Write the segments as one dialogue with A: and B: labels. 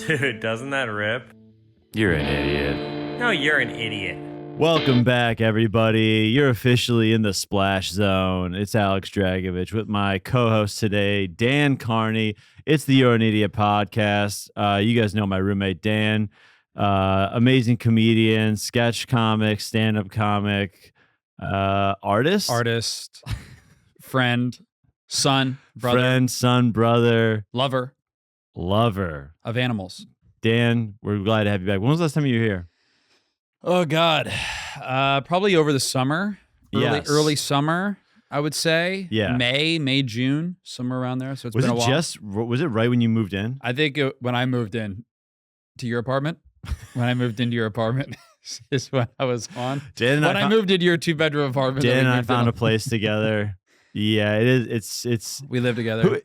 A: Dude, doesn't that rip?
B: You're an idiot.
A: No, you're an idiot.
C: Welcome back, everybody. You're officially in the splash zone. It's Alex Dragovich with my co-host today, Dan Carney. It's the You're an Idiot podcast. You guys know my roommate, Dan. Amazing comedian, sketch comic, stand-up comic, artist,
D: friend, son, brother,
C: friend, son, brother,
D: lover of animals.
C: Dan, we're glad to have you back. When was the last time you were here?
D: Oh God, probably over the summer, early summer, I would say.
C: Yeah,
D: May, June, somewhere around there. So it's
C: was
D: been a while.
C: Was it right when you moved in?
D: I think when I moved in to your apartment. When I moved into your apartment is when I was on.
C: Dan and
D: I moved into your 2-bedroom apartment.
C: Dan and I found a place together. Yeah, it is. It's
D: we live together.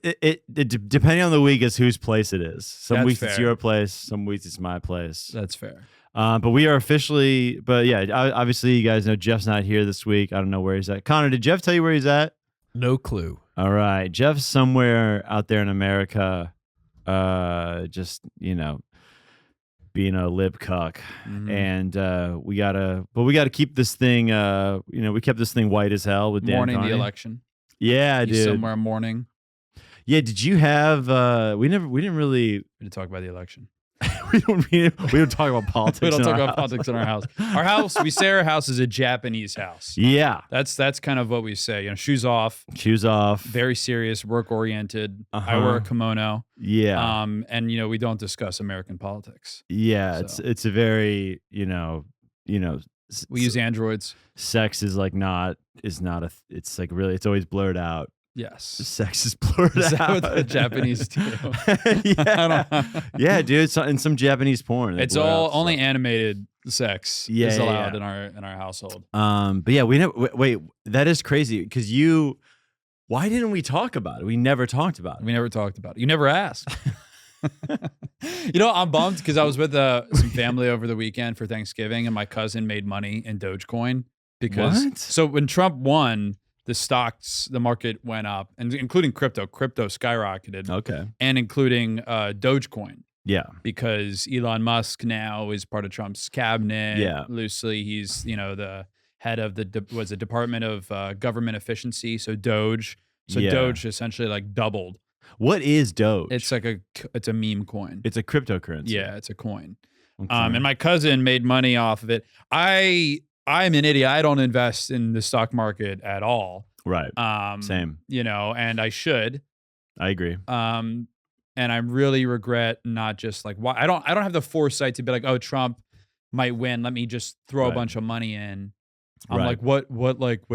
C: Depending on the week is whose place it is. Some
D: That's
C: weeks
D: fair.
C: it's your place. Some weeks it's my place.
D: That's fair.
C: But we are officially. But yeah, obviously you guys know Jeff's not here this week. I don't know where he's at. Connor, did Jeff tell you where he's at?
B: No clue.
C: All right, Jeff's somewhere out there in America. Just being a lib cuck, and we gotta keep this thing. We kept this thing white as hell with Dan
D: Mourning
C: Carney.
D: the election.
C: Yeah,
D: He's
C: dude.
D: somewhere mourning.
C: Yeah, did you have? We didn't really.
D: We didn't talk about the election.
C: we don't talk about politics.
D: We don't
C: in
D: talk
C: our
D: about politics in our house. Our house, we say our house is a Japanese house.
C: Yeah,
D: That's kind of what we say. Shoes off, very serious, work oriented. I wear a kimono.
C: Yeah.
D: And we don't discuss American politics.
C: Yeah,
D: So.
C: it's a very
D: We use androids.
C: sex is like not a. It's like really. It's always blurred out.
D: Yes.
C: Sex is blurred
D: Is that
C: out.
D: what the Japanese do?
C: Yeah, yeah, dude. In some Japanese porn, they
D: It's
C: blur
D: all
C: out
D: only
C: stuff.
D: animated sex is allowed in our household.
C: But yeah, we never. Wait, that is crazy because you. Why didn't we talk about it? We never talked about it.
D: We never talked about it. You never asked. I'm bummed because I was with some family over the weekend for Thanksgiving, and my cousin made money in Dogecoin because.
C: What?
D: So when Trump won, the market went up, and including crypto skyrocketed.
C: Okay.
D: And including Dogecoin.
C: Yeah.
D: Because Elon Musk now is part of Trump's cabinet.
C: Yeah.
D: Loosely, he's the head of the Department of Government Efficiency. So Doge. So
C: Yeah.
D: Doge essentially like doubled.
C: What is Doge?
D: It's a meme coin.
C: It's a cryptocurrency.
D: Yeah, it's a coin.
C: Okay.
D: And my cousin made money off of it. I'm an idiot. I don't invest in the stock market at all.
C: Right. Same.
D: And I should.
C: I agree.
D: And I really regret not just like why I don't have the foresight to be like, oh, Trump might win. Let me just throw a bunch of money in. I'm
C: Right.
D: like, what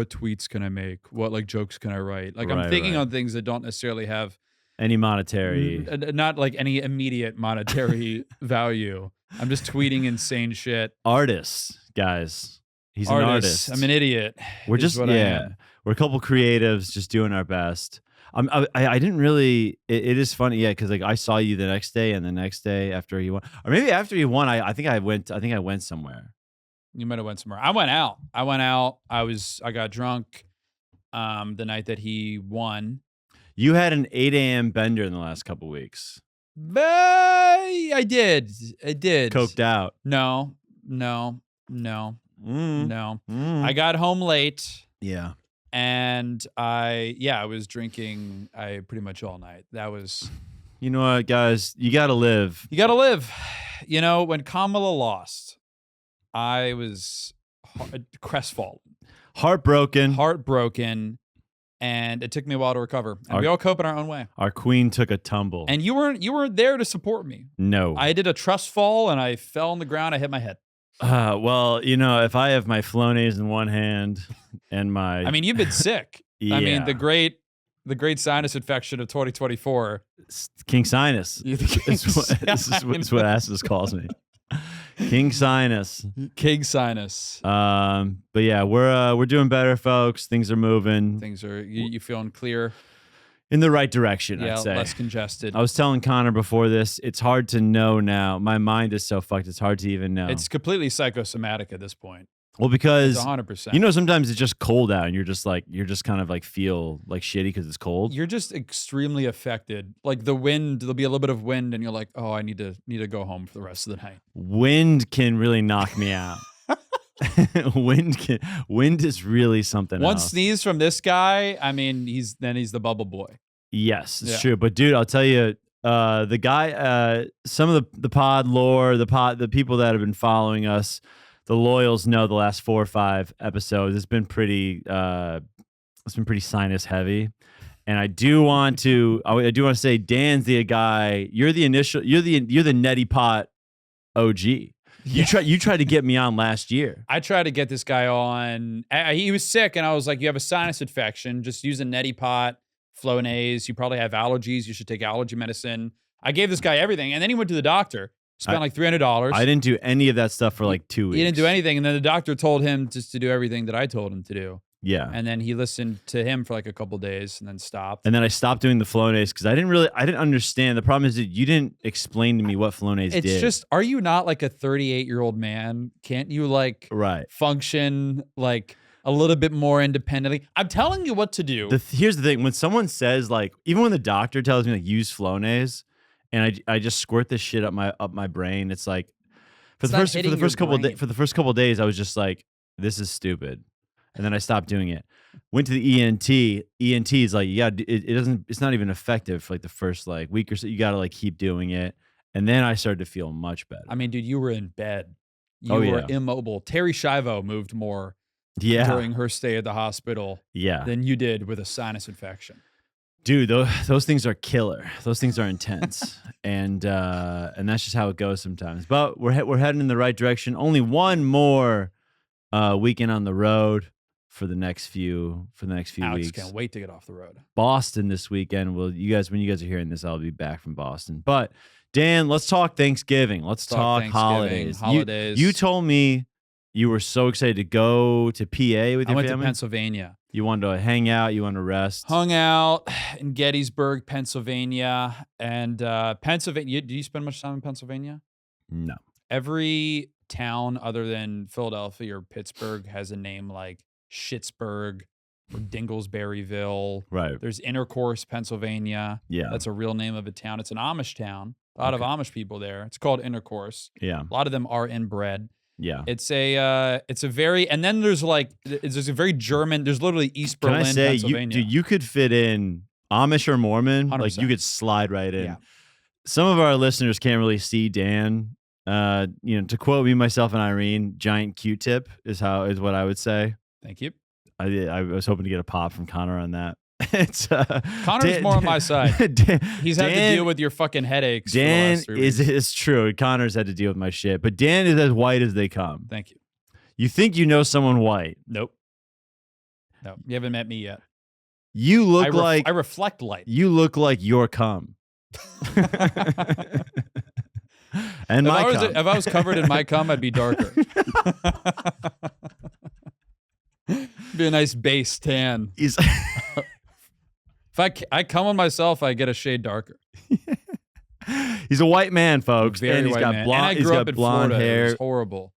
D: tweets can I make? What like jokes can I write? Like I'm thinking on things that don't necessarily have
C: Any monetary.
D: not like any immediate monetary value. I'm just tweeting insane shit.
C: Artists, guys. He's an artist.
D: I'm an idiot.
C: We're
D: is
C: just
D: what I am.
C: We're a couple creatives just doing our best. I didn't really. It is funny, yeah, because like I saw you the next day and the next day after he won, or maybe after he won. I think I went somewhere.
D: You might have went somewhere. I went out. I got drunk the night that he won.
C: You had an 8 a.m. bender in the last couple weeks.
D: I did.
C: Coked out.
D: No. I got home late
C: Yeah.
D: and I was drinking pretty much all night. That was.
C: You know what, guys? You gotta live.
D: You gotta live. When Kamala lost, I was crestfallen. Heartbroken. And it took me a while to recover. And we all cope in our own way.
C: Our queen took a tumble.
D: And you weren't there to support me.
C: No.
D: I did a trust fall and I fell on the ground. I hit my head.
C: Well, if I have my Flonase in one hand and my...
D: I mean, you've been sick.
C: Yeah.
D: I mean, the great sinus infection of 2024.
C: King Sinus. It's what Asmus calls me. King Sinus.
D: King Sinus.
C: But yeah, we're doing better, folks. Things are moving.
D: Things are you feeling clear?
C: In the right direction,
D: Yeah,
C: I'd say.
D: less congested.
C: I was telling Connor before this, it's hard to know now. My mind is so fucked, it's hard to even know.
D: It's completely psychosomatic at this point.
C: Well, because
D: 100%.
C: sometimes it's just cold out, and you're just kind of like feel like shitty because it's cold.
D: You're just extremely affected. Like the wind, there'll be a little bit of wind, and you're like, oh, I need to go home for the rest of the night.
C: Wind can really knock me out. Wind is really something
D: One
C: else.
D: sneeze from this guy, I mean, he's the bubble boy.
C: Yes, it's true. But dude, I'll tell you, the guy, some of the pod lore, the people that have been following us, the loyals know the last 4 or 5 episodes. It's been pretty sinus heavy. And I do want to say, Dan's the guy. You're the neti pot OG. You tried to get me on last year.
D: I tried to get this guy on. He was sick, and I was like, you have a sinus infection. Just use a neti pot, Flonase. You probably have allergies. You should take allergy medicine. I gave this guy everything, and then he went to the doctor. Spent like $300.
C: I didn't do any of that stuff for like 2 weeks.
D: He didn't do anything, and then the doctor told him just to do everything that I told him to do.
C: Yeah.
D: And then he listened to him for like a couple days and then stopped.
C: And then I stopped doing the Flonase because I didn't understand. The problem is that you didn't explain to me what Flonase did.
D: It's just, are you not like a 38-year-old man? Can't you like function like a little bit more independently? I'm telling you what to do.
C: Here's the thing. When someone says like, even when the doctor tells me like use Flonase, and I just squirt this shit up my brain, it's like for the first couple of days I was just like, this is stupid. And then I stopped doing it. Went to the ENT. ENT is like, it's not even effective for like the first like week or so. You got to like keep doing it. And then I started to feel much better.
D: I mean, dude, you were in bed. You were immobile. Terry Schiavo moved more during her stay at the hospital than you did with a sinus infection.
C: Dude, those things are killer. Those things are intense. and that's just how it goes sometimes. But we're heading in the right direction. Only one more weekend on the road. For the next few
D: Alex
C: weeks.
D: Can't wait to get off the road.
C: Boston this weekend. When you guys are hearing this, I'll be back from Boston. But Dan, let's talk Thanksgiving. Let's talk holidays. You told me you were so excited to go to PA with your family.
D: I went to Pennsylvania.
C: You wanted to hang out. You wanted to rest.
D: Hung out in Gettysburg, Pennsylvania, and Pennsylvania. Do you spend much time in Pennsylvania?
C: No.
D: Every town other than Philadelphia or Pittsburgh has a name like Schittsburg or Dinglesburyville.
C: Right.
D: There's Intercourse, Pennsylvania.
C: Yeah.
D: That's a real name of a town. It's an Amish town. A lot of Amish people there. It's called Intercourse.
C: Yeah.
D: A lot of them are inbred.
C: Yeah.
D: It's a very, and then there's a very German, there's literally East Berlin, Pennsylvania.
C: You could fit in Amish or Mormon.
D: 100%.
C: Like you could slide right in.
D: Yeah.
C: Some of our listeners can't really see Dan. To quote me, myself, and Irene, giant Q-tip is what I would say.
D: Thank you.
C: I was hoping to get a pop from Connor on that.
D: Connor's more on my side. He's had to deal with your fucking headaches.
C: Dan it's true. Connor's had to deal with my shit, but Dan is as white as they come.
D: Thank you.
C: You think you know someone white?
D: Nope. No, you haven't met me yet.
C: You look
D: I reflect light.
C: You look like your cum. And
D: if I was covered in my cum, I'd be darker. Be a nice base tan. If I come on myself, I get a shade darker.
C: He's a white man, folks.
D: Very
C: and he's
D: white
C: got
D: man.
C: blonde.
D: And I grew up in
C: blonde
D: Florida.
C: hair.
D: It was horrible.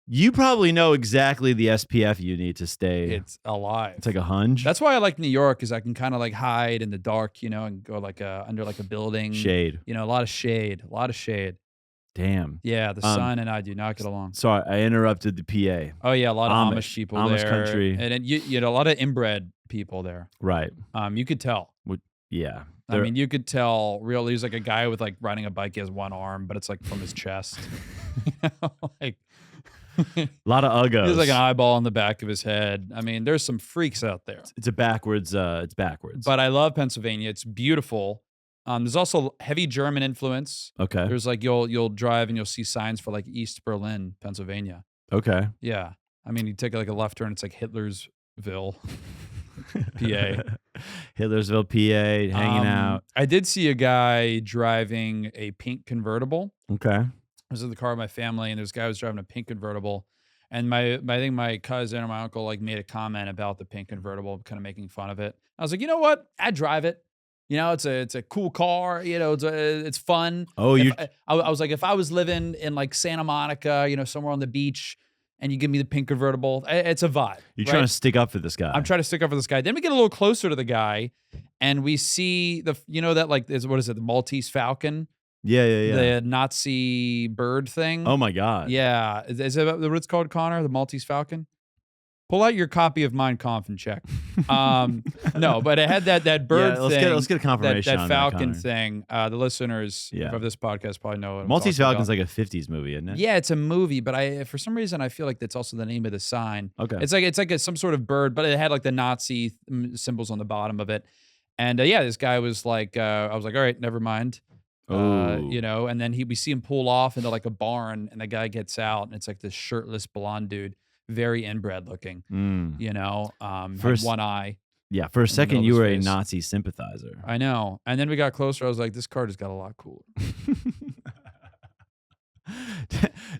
C: You probably know exactly the SPF you need to stay.
D: It's alive.
C: It's like a hunch.
D: That's why I like New York, because I can kind of like hide in the dark, and go like under like a building.
C: Shade.
D: A lot of shade.
C: Damn.
D: Yeah, the sun and I do not get along.
C: Sorry, I interrupted the PA.
D: Oh yeah, a lot of Amish people
C: Amish
D: there.
C: country.
D: And then you know, a lot of inbred people there.
C: Right.
D: You could tell.
C: Yeah.
D: I mean, you could tell. Really, he's like a guy with like riding a bike. He has one arm, but it's like from his chest. Like
C: a lot of uggos.
D: There's like an eyeball on the back of his head. I mean, there's some freaks out there.
C: It's backwards.
D: But I love Pennsylvania. It's beautiful. There's also heavy German influence.
C: Okay.
D: There's like you'll drive and you'll see signs for like East Berlin, Pennsylvania.
C: Okay.
D: Yeah. I mean, you take like a left turn, it's like Hitlersville, PA.
C: Hitlersville, PA, hanging out.
D: I did see a guy driving a pink convertible.
C: Okay.
D: I was in the car with my family, and this guy was driving a pink convertible. And I think my cousin or my uncle like made a comment about the pink convertible, kind of making fun of it. I was like, you know what? I'd drive it. It's a cool car. It's fun.
C: Oh,
D: I was like, if I was living in like Santa Monica, somewhere on the beach, and you give me the pink convertible. It's a vibe.
C: You're
D: right?
C: trying to stick up for this guy.
D: I'm trying to stick up for this guy. Then we get a little closer to the guy, and we see that like what is it? The Maltese Falcon.
C: Yeah.
D: The Nazi bird thing.
C: Oh my God.
D: Yeah. Is that what it's called, Connor? The Maltese Falcon? Pull out your copy of Mein Kampf and check. No, but it had that bird thing.
C: Let's get a confirmation
D: that
C: on
D: Falcon
C: that,
D: thing. The listeners of this podcast probably know what
C: Maltese
D: I'm
C: Falcon's
D: talking
C: like a 50s movie, isn't it?
D: Yeah, it's a movie, but for some reason I feel like that's also the name of the sign.
C: Okay.
D: It's like some sort of bird, but it had like the Nazi symbols on the bottom of it. And this guy was like, I was like, all right, never mind. And then we see him pull off into like a barn, and the guy gets out, and it's like this shirtless blonde dude, very inbred looking, had one eye.
C: Yeah, for a second you were a
D: face.
C: Nazi sympathizer.
D: I know. And then we got closer. I was like, this card has got a lot cooler.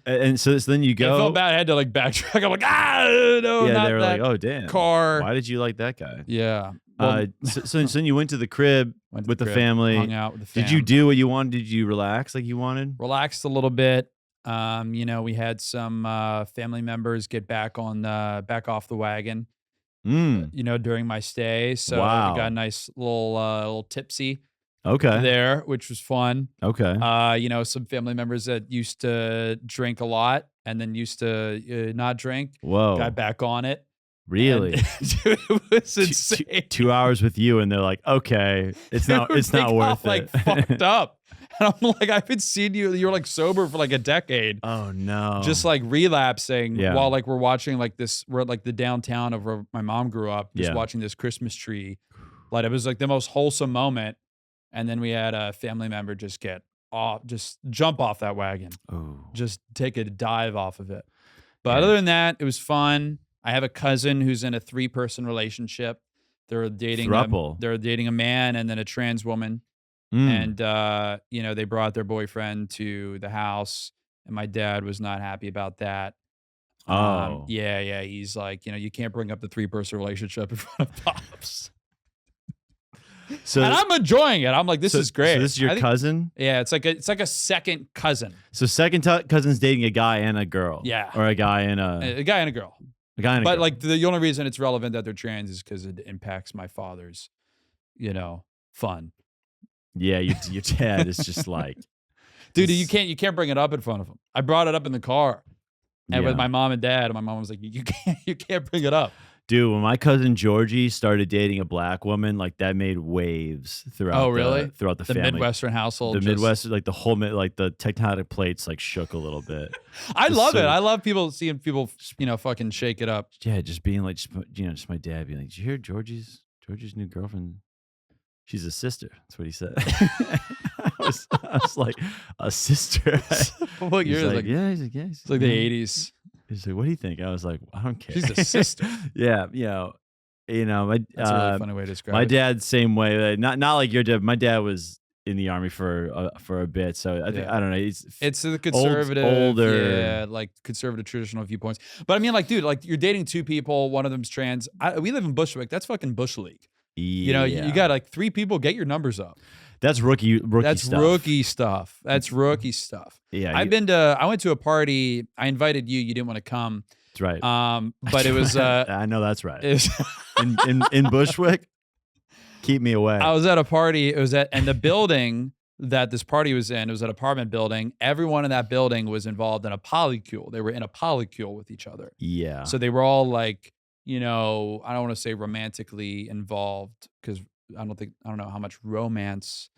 C: And so then you go.
D: I felt bad. I had to like backtrack. I'm like, no,
C: yeah,
D: not
C: they were
D: that
C: like, oh damn,
D: car.
C: Why did you like that guy?
D: Yeah. Well,
C: so then you went to the crib with the family.
D: Hung out with the family.
C: Did you do what you wanted? Did you relax like you wanted?
D: Relaxed a little bit. We had some family members get back off the wagon. During my stay, so we got a nice little tipsy.
C: Okay.
D: There, which was fun.
C: Okay.
D: Some family members that used to drink a lot and then used to not drink.
C: Whoa.
D: Got back on it.
C: Really?
D: Dude, it was insane.
C: 2 hours with you, and they're like, "Okay, it's not worth it."
D: Like fucked up, and I'm like, "I've been seeing you. You're like sober for like a decade."
C: Oh no!
D: Just like relapsing while like we're watching like this. We're at like the downtown of where my mom grew up. Just watching this Christmas tree. Like it was like the most wholesome moment, and then we had a family member just jump off that wagon.
C: Oh.
D: Just take a dive off of it. But other than that, it was fun. I have a cousin who's in a 3-person relationship. They're dating a man and then a trans woman. And they brought their boyfriend to the house, and my dad was not happy about that.
C: Oh.
D: He's like, you can't bring up the 3-person relationship in front of pops. And I'm enjoying it. I'm like, this is great.
C: So this is your cousin?
D: Yeah, it's like a second cousin.
C: So second cousin's dating a guy and a girl.
D: Yeah.
C: Or a guy and a
D: guy and a girl.
C: But
D: like the only reason it's relevant that they're trans is because it impacts my father's, fun.
C: Yeah, your dad is just like,
D: dude, you can't bring it up in front of him. I brought it up in the car, and with my mom and dad, and my mom was like, you can't bring it up.
C: Dude, when my cousin Georgie started dating a black woman, like that made waves throughout.
D: Oh, really?
C: Throughout the family.
D: Midwestern household.
C: The Midwest, like the whole, like the tectonic plates, like shook a new bit.
D: I love it. I love seeing people, fucking shake it up.
C: Yeah, just being like, just my dad being like, "Did you hear Georgie's new girlfriend? She's a sister." That's what he said. I was like, a sister.
D: What year?
C: Like, yeah. He's like, yeah.
D: It's like the 80s.
C: He's like, what do you think? I was like, I don't care.
D: She's a sister.
C: Yeah, my
D: that's a really funny way to describe it.
C: My dad, same way. Not like your dad. My dad was in the army for a bit, so I think I don't know.
D: It's the conservative, older, like conservative traditional viewpoints. But I mean, like, dude, like you're dating 2 people. One of them's trans. We live in Bushwick. That's fucking Bush League.
C: Yeah.
D: You got like 3 people. Get your numbers up.
C: That's rookie
D: That's
C: stuff.
D: rookie stuff. That's rookie stuff.
C: Yeah.
D: I went to a party. I invited you. You didn't want to come.
C: That's right.
D: But it was.
C: I know that's right. in Bushwick, keep me away.
D: I was at a party. And the building that this party was in, it was an apartment building. Everyone in that building was involved in a polycule. They were in a polycule with each other.
C: Yeah.
D: So they were all like, I don't want to say romantically involved because I don't know how much romance,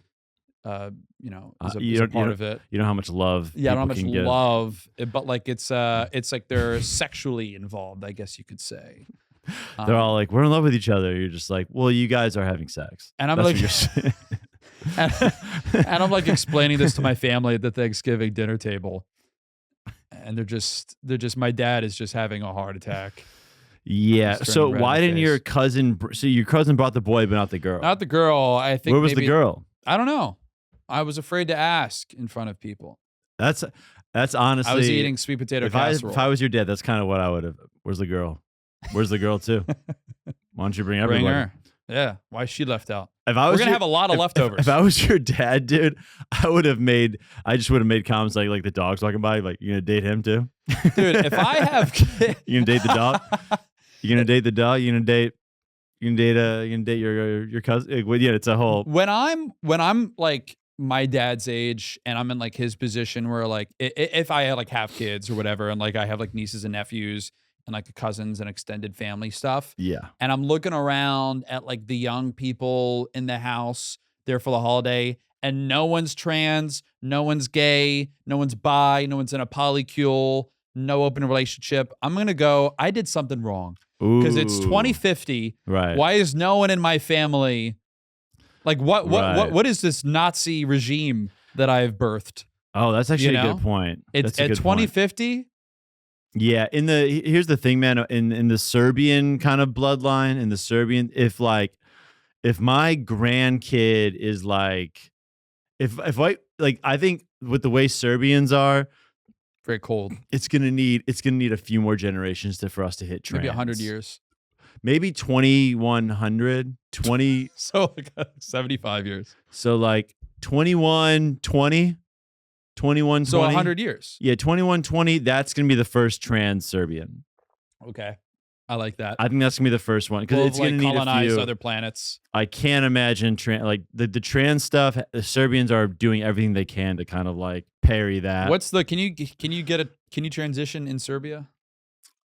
D: is a part of it.
C: You know how much love.
D: Yeah, I don't know how much love, but like it's like they're sexually involved, I guess you could say.
C: They're all like, we're in love with each other. You're just like, well, you guys are having sex.
D: And I'm and I'm like explaining this to my family at the Thanksgiving dinner table, and they're just my dad is just having a heart attack.
C: Yeah. So why didn't your cousin? So your cousin brought the boy, but not the girl.
D: Not the girl. I think.
C: Where was the girl?
D: I don't know. I was afraid to ask in front of people.
C: That's honestly.
D: I was eating sweet potato casserole.
C: If I was your dad, that's kind of what I would have. Where's the girl? Where's the girl too? Why don't you bring everybody?
D: Bring her. Yeah. Why is she left out?
C: If I
D: We're
C: was
D: going to have a lot of leftovers.
C: If I was your dad, dude, I just would have made comments like the dog's walking by, like, you gonna date him too?
D: Dude, if I have kids.
C: You gonna date the dog? You gonna date the dog? You gonna date your cousin? Like, well, yeah, it's a whole.
D: When I'm like my dad's age and I'm in like his position where like if I had like have kids or whatever and like I have like nieces and nephews and like cousins and extended family stuff.
C: Yeah.
D: And I'm looking around at like the young people in the house there for the holiday and no one's trans, no one's gay, no one's bi, no one's in a polycule, no open relationship. I'm going to go, I did something wrong because it's 2050.
C: Right.
D: Why is no one in my family? Like what is this Nazi regime that I've birthed?
C: Oh, that's actually a good point.
D: It's at 2050.
C: Yeah, here's the thing, man. In the Serbian kind of bloodline, in the Serbian, if my grandkid is like, I think with the way Serbians are,
D: very cold.
C: It's gonna need a few more generations for us to hit trans.
D: Maybe 100 years.
C: Maybe 2100, 20.
D: So like 75 years.
C: So like 2120. 2120.
D: So 100 years.
C: Yeah, 2120. That's gonna be the first trans Serbian.
D: Okay, I like that.
C: I think that's gonna be the first one because it's
D: like
C: gonna need
D: colonize
C: a few
D: other planets.
C: I can't imagine the trans stuff. The Serbians are doing everything they can to kind of like parry that.
D: Can you transition in Serbia?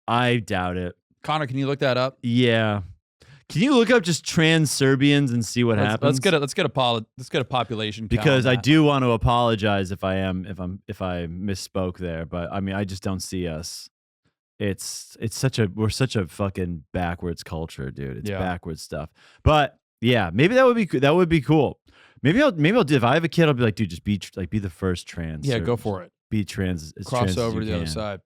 C: I doubt it.
D: Connor, can you look that up?
C: Yeah. Can you look up just trans Serbians and see what happens?
D: Let's get a population count
C: because
D: on
C: I
D: that.
C: do want to apologize if I misspoke there, but I mean I just don't see us. We're such a fucking backwards culture, dude. It's backwards stuff. But yeah, maybe that would be cool. Maybe I'll do, if I have a kid, I'll be like, dude, just be the first trans.
D: Yeah, go for it.
C: Be trans.
D: Cross over to the other side.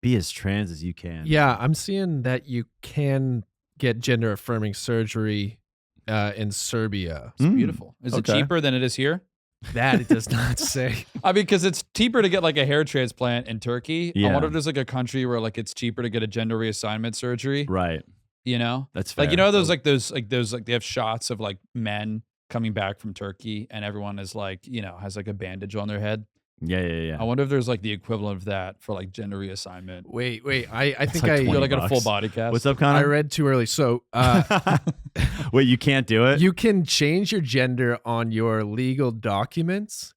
C: Be as trans as you can.
B: Yeah, I'm seeing that you can get gender affirming surgery in Serbia.
D: It's beautiful. Is it cheaper than it is here?
B: That it does not say.
D: I mean, because it's cheaper to get like a hair transplant in Turkey.
C: Yeah.
D: I wonder if there's like a country where like it's cheaper to get a gender reassignment surgery.
C: Right.
D: You know,
C: that's fair.
D: Like, you know, they have shots of like men coming back from Turkey and everyone is like, you know, has like a bandage on their head.
C: Yeah.
D: I wonder if there's like the equivalent of that for like gender reassignment.
B: Wait. I think
C: like
B: I
D: You're like a full body cast.
C: What's up, Connor?
B: I read too early. So
C: wait, you can't do it?
B: You can change your gender on your legal documents,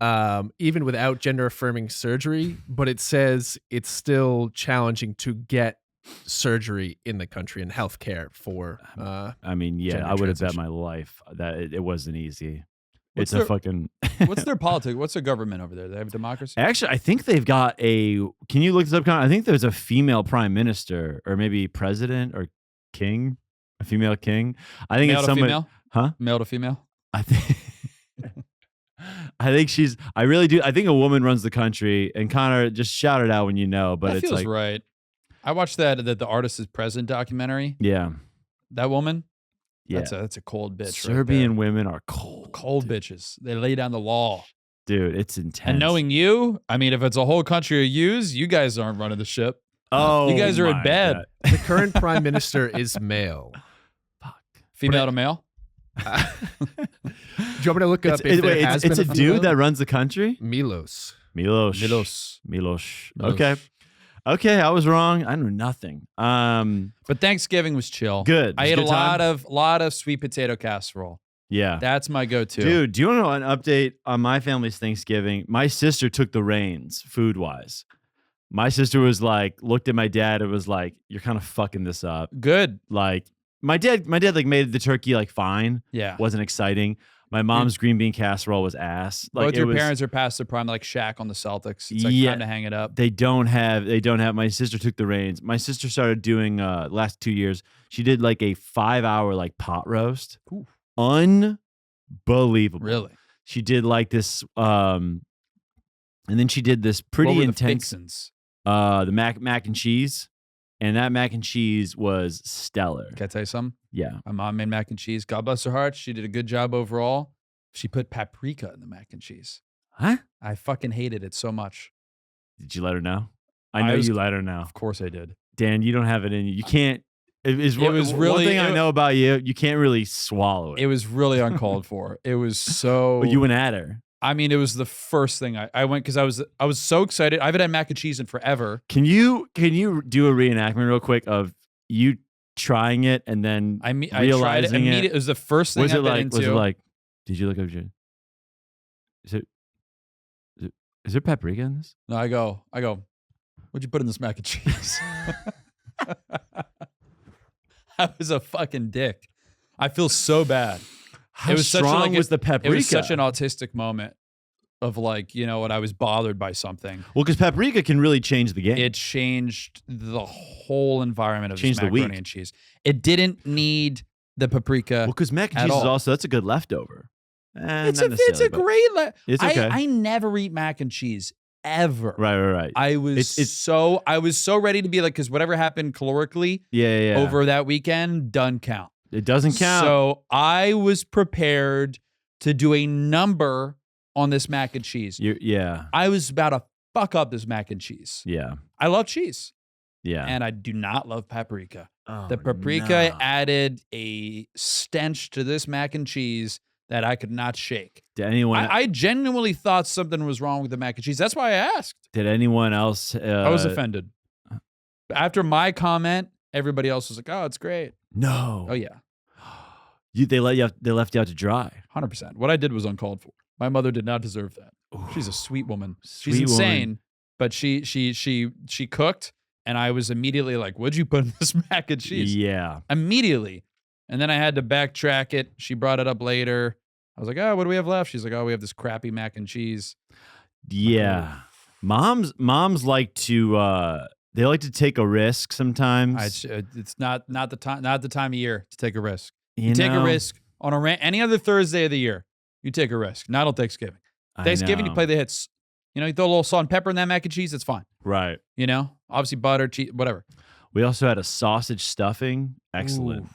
B: even without gender affirming surgery, but it says it's still challenging to get surgery in the country and healthcare for
C: I mean, yeah, I would have bet my life that it wasn't easy. What's their
D: politics? What's their government over there? They have democracy?
C: Actually, I think they've got can you look this up, Connor? I think there's a female prime minister or maybe president or king, a female king. I think
D: male
C: it's
D: to
C: somebody,
D: female?
C: Huh?
D: Male to female?
C: I think I really do. I think a woman runs the country, and Connor, just shout it out when you know, but
D: that
C: it's
D: feels
C: like,
D: right. I watched that The Artist is Present documentary.
C: Yeah.
D: That woman?
C: Yeah.
D: That's a cold bitch.
C: Serbian women are cold.
D: Cold bitches. They lay down the law.
C: Dude, it's intense.
D: And knowing you, I mean, if it's a whole country of yous, you guys aren't running the ship.
C: Oh,
D: you guys are in bed.
C: God.
B: The current prime minister is male.
C: Fuck.
D: Female to male?
B: Do you want me to look up if there has been
C: it's a dude that runs the country?
B: Milos.
C: Okay, I was wrong. I know nothing.
D: But Thanksgiving was chill.
C: Good.
D: I ate a lot of sweet potato casserole.
C: Yeah.
D: That's my go-to.
C: Dude, do you want to know an update on my family's Thanksgiving? My sister took the reins food-wise. My sister was like, looked at my dad and was like, you're kind of fucking this up.
D: Good.
C: Like, my dad like made the turkey like fine.
D: Yeah.
C: Wasn't exciting. My mom's green bean casserole was ass. Like,
D: both your parents are past their prime, like Shaq on the Celtics. It's like time to hang it up.
C: They don't have. My sister took the reins. My sister started doing last 2 years. She did like a 5-hour like pot roast.
D: Ooh.
C: Unbelievable.
D: Really?
C: She did like this, and then she did this pretty
D: what were
C: intense. The mac and cheese, and that mac and cheese was stellar.
D: Can I tell you something?
C: Yeah.
D: My mom made mac and cheese. God bless her heart. She did a good job overall. She put paprika in the mac and cheese.
C: Huh?
D: I fucking hated it so much.
C: Did you let her know? I know you let her know.
D: Of course I did.
C: Dan, you don't have it in you. You can't. It was
D: really-
C: one thing I
D: it-
C: know about you. You can't really swallow it.
D: It was really uncalled for. It was so.
C: But you went at her.
D: I mean, it was the first thing I went because I was so excited. I haven't had mac and cheese in forever.
C: Can you do a reenactment real quick of you trying it and then
D: I tried it
C: realizing
D: immediately. It was the first thing
C: Was
D: I
C: it
D: bit
C: like?
D: into.
C: Was it like? Did you look up? Is there paprika in this?
D: No, I go. What'd you put in this mac and cheese? I was a fucking dick. I feel so bad.
C: How
D: It was such a,
C: strong
D: like,
C: was the paprika?
D: It was such an autistic moment of like, you know what, I was bothered by something.
C: Well, because paprika can really change the game.
D: It changed the whole environment of
C: Changed
D: this
C: the week.
D: macaroni and cheese. It didn't need the paprika.
C: Well, because mac and
D: at
C: cheese is
D: all.
C: also that's a good leftover.
D: It's
C: Not
D: a
C: necessarily, but-
D: great.
C: It's okay.
D: I never eat mac and cheese ever.
C: Right.
D: I was I was so ready to be like, because whatever happened calorically
C: Yeah.
D: over that weekend, done count.
C: It doesn't count.
D: So I was prepared to do a number on this mac and cheese.
C: Yeah.
D: I was about to fuck up this mac and cheese.
C: Yeah.
D: I love cheese,
C: Yeah.
D: and I do not love paprika.
C: Oh,
D: The paprika
C: no.
D: added a stench to this mac and cheese that I could not shake.
C: Did anyone?
D: I genuinely thought something was wrong with the mac and cheese. That's why I asked.
C: Did anyone else?
D: I was offended. After my comment, everybody else was like, "Oh, it's great."
C: No.
D: Oh yeah,
C: They left you out to dry.
D: 100%. What I did was uncalled for. My mother did not deserve that. She's a sweet woman. She's
C: Sweet woman.
D: insane, but she cooked, and I was immediately like, "What'd you put in this mac and cheese?"
C: Yeah.
D: Immediately, and then I had to backtrack it. She brought it up later. I was like, "Oh, what do we have left?" She's like, "Oh, we have this crappy mac and cheese."
C: Yeah. Moms like to they like to take a risk sometimes.
D: It's not the time of year to take a risk.
C: you
D: Take a
C: know?
D: risk on any other Thursday of the year. You take a risk. Not on Thanksgiving.
C: I
D: Thanksgiving, you
C: know.
D: play the hits. You know, you throw a little salt and pepper in that mac and cheese. It's fine.
C: Right.
D: You know, obviously butter, cheese, whatever.
C: We also had a sausage stuffing. Excellent.
D: Ooh.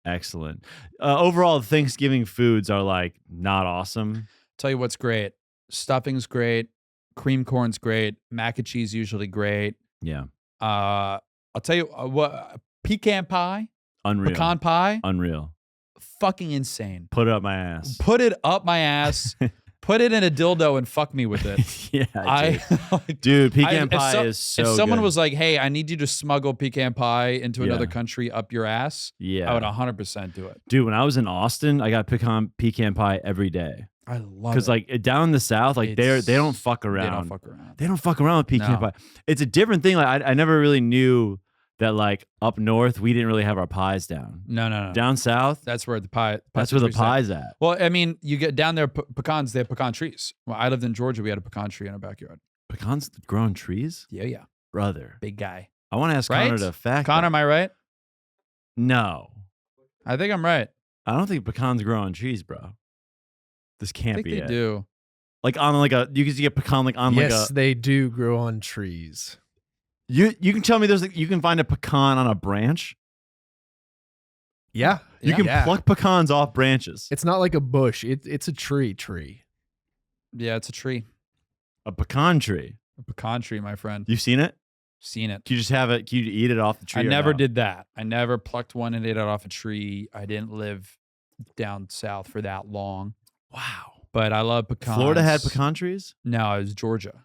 C: Excellent. Overall, Thanksgiving foods are like not awesome.
D: Tell you what's great. Stuffing's great. Cream corn's great. Mac and cheese usually great.
C: Yeah.
D: I'll tell you what. Pecan pie,
C: Unreal.
D: pecan pie,
C: Unreal.
D: fucking insane.
C: Put it up my ass.
D: Put it up my ass. Put it in a dildo and fuck me with it.
C: Yeah. Dude, pecan pie is so
D: If someone
C: good.
D: was like, "Hey, I need you to smuggle pecan pie into another
C: Yeah.
D: country up your ass,"
C: Yeah.
D: I would 100% do it.
C: Dude, when I was in Austin, I got pecan pie every day.
D: I love
C: Because
D: it.
C: like down in the South, like they don't fuck around.
D: They don't fuck around.
C: They don't fuck around with pecan
D: No.
C: pie. It's a different thing. Like I never really knew that like up north we didn't really have our pies down.
D: No.
C: Down south,
D: That's where the pie.
C: that's where the
D: tree's at.
C: pie's at.
D: Well, I mean, you get down there, pecans. They have pecan trees. Well, I lived in Georgia. We had a pecan tree in our backyard.
C: Pecans growing trees,
D: Yeah.
C: brother.
D: Big guy.
C: I want to ask
D: Right?
C: Connor to fact.
D: Connor,
C: that.
D: am I right?
C: No,
D: I think I'm right.
C: I don't think pecans grow on trees, bro. This
D: I
C: can't
D: think
C: be
D: they
C: it.
D: do.
C: Like on like a you can see a pecan like on
B: Yes,
C: like a
B: they do grow on trees.
C: you can tell me there's like you can find a pecan on a branch.
B: Yeah.
C: You can
B: Yeah.
C: pluck pecans off branches.
B: It's not like a bush. It's a tree.
D: Yeah, it's a tree.
C: A pecan tree.
D: A pecan tree, my friend.
C: You've seen it?
D: Seen it.
C: Can you just have it? Can you eat it off the tree?
D: I
C: or
D: never
C: no?
D: did that. I never plucked one and ate it off a tree. I didn't live down south for that long,
C: Wow.
D: but I love pecans.
C: Florida had pecan trees?
D: No, it was Georgia.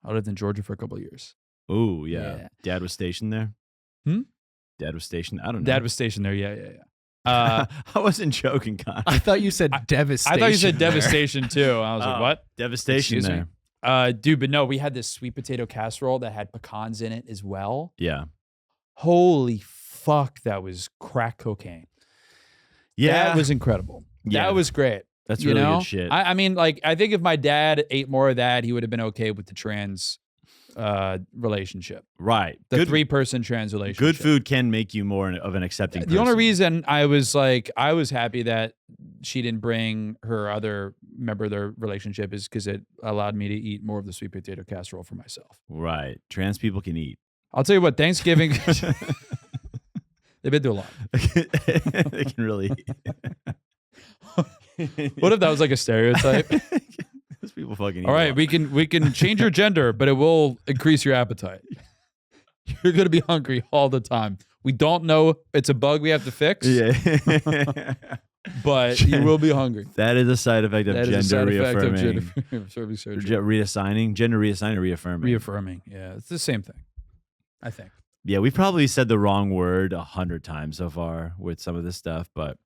D: I lived in Georgia for a couple of years.
C: Oh, yeah.
D: Yeah.
C: Dad was stationed there?
D: Hmm?
C: Dad was stationed. I don't know.
D: Dad was stationed there. Yeah.
C: I wasn't joking, Connor.
B: I thought you said devastation.
D: I thought you said
B: there.
D: devastation too. I was like,
C: Oh,
D: what?
C: Devastation
D: Excuse
C: there.
D: me? Dude, but no, we had this sweet potato casserole that had pecans in it as well.
C: Yeah.
D: Holy fuck, that was crack cocaine.
C: Yeah.
D: That was incredible.
C: Yeah.
D: That was great.
C: That's
D: You
C: really
D: know?
C: good shit.
D: I mean, like, I think if my dad ate more of that, he would have been okay with the trans relationship.
C: right.
D: The
C: Good,
D: 3-person trans relationship.
C: good food can make you more of an accepting person.
D: The only reason I was happy that she didn't bring her other member of their relationship is because it allowed me to eat more of the sweet potato casserole for myself.
C: Right. Trans people can eat.
D: I'll tell you what, Thanksgiving, they've been through a lot.
C: They can really eat.
D: What if that was like a stereotype?
C: Those people fucking eat.
D: All
C: a
D: right,
C: lot.
D: we can change your gender, but it will increase your appetite. You're going to be hungry all the time. We don't know. It's a bug we have to fix.
C: Yeah.
D: But you will be hungry.
C: That is a side effect of
D: That
C: gender
D: is a side effect of
C: reaffirming.
D: gender surgery.
C: Reassigning, gender reassigning or reaffirming.
D: Reaffirming. Yeah, it's the same thing, I think.
C: Yeah, we probably said the wrong word 100 times so far with some of this stuff, but